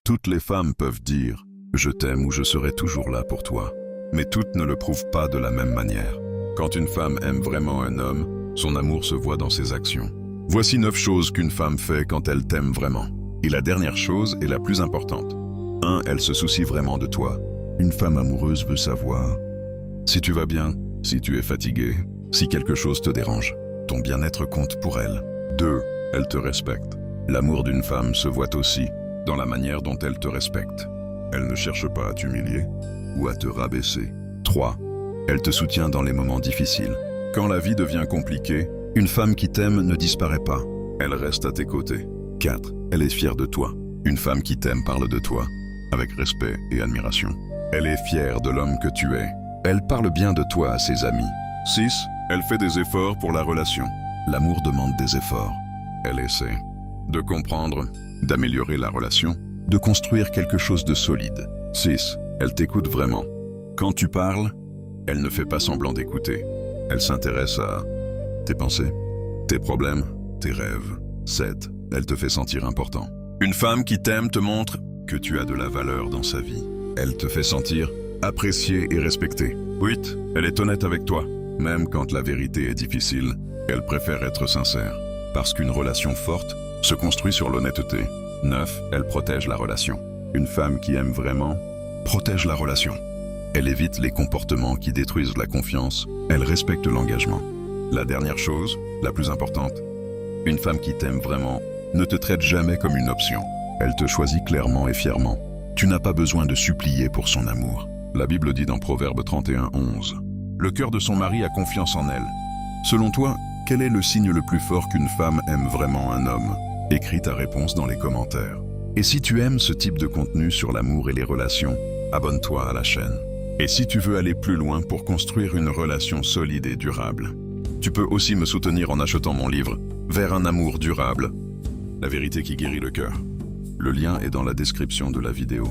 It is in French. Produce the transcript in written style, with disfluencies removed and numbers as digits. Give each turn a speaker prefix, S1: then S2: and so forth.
S1: Toutes les femmes peuvent dire « je t'aime » ou « je serai toujours là pour toi ». Mais toutes ne le prouvent pas de la même manière. Quand une femme aime vraiment un homme, son amour se voit dans ses actions. Voici 9 choses qu'une femme fait quand elle t'aime vraiment. Et la dernière chose est la plus importante. 1. Elle se soucie vraiment de toi. Une femme amoureuse veut savoir si tu vas bien, si tu es fatigué, si quelque chose te dérange. Ton bien-être compte pour elle. 2. Elle te respecte. L'amour d'une femme se voit aussi dans la manière dont elle te respecte. Elle ne cherche pas à t'humilier ou à te rabaisser. 3. Elle te soutient dans les moments difficiles. Quand la vie devient compliquée, une femme qui t'aime ne disparaît pas. Elle reste à tes côtés. 4. Elle est fière de toi. Une femme qui t'aime parle de toi avec respect et admiration. Elle est fière de l'homme que tu es. Elle parle bien de toi à ses amis. 6. Elle fait des efforts pour la relation. L'amour demande des efforts. Elle essaie de comprendre, d'améliorer la relation, de construire quelque chose de solide. 6. Elle t'écoute vraiment. Quand tu parles, elle ne fait pas semblant d'écouter. Elle s'intéresse à tes pensées, tes problèmes, tes rêves. 7. Elle te fait sentir important. Une femme qui t'aime te montre que tu as de la valeur dans sa vie. Elle te fait sentir apprécié et respecté. 8. Elle est honnête avec toi. Même quand la vérité est difficile, elle préfère être sincère. Parce qu'une relation forte se construit sur l'honnêteté. 9. Elle protège la relation. Une femme qui aime vraiment protège la relation. Elle évite les comportements qui détruisent la confiance. Elle respecte l'engagement. La dernière chose, la plus importante, une femme qui t'aime vraiment ne te traite jamais comme une option. Elle te choisit clairement et fièrement. Tu n'as pas besoin de supplier pour son amour. La Bible dit dans Proverbe 31:11, « Le cœur de son mari a confiance en elle. » Selon toi, quel est le signe le plus fort qu'une femme aime vraiment un homme? Écris ta réponse dans les commentaires. Et si tu aimes ce type de contenu sur l'amour et les relations, abonne-toi à la chaîne. Et si tu veux aller plus loin pour construire une relation solide et durable, tu peux aussi me soutenir en achetant mon livre « Vers un amour durable », la vérité qui guérit le cœur. Le lien est dans la description de la vidéo.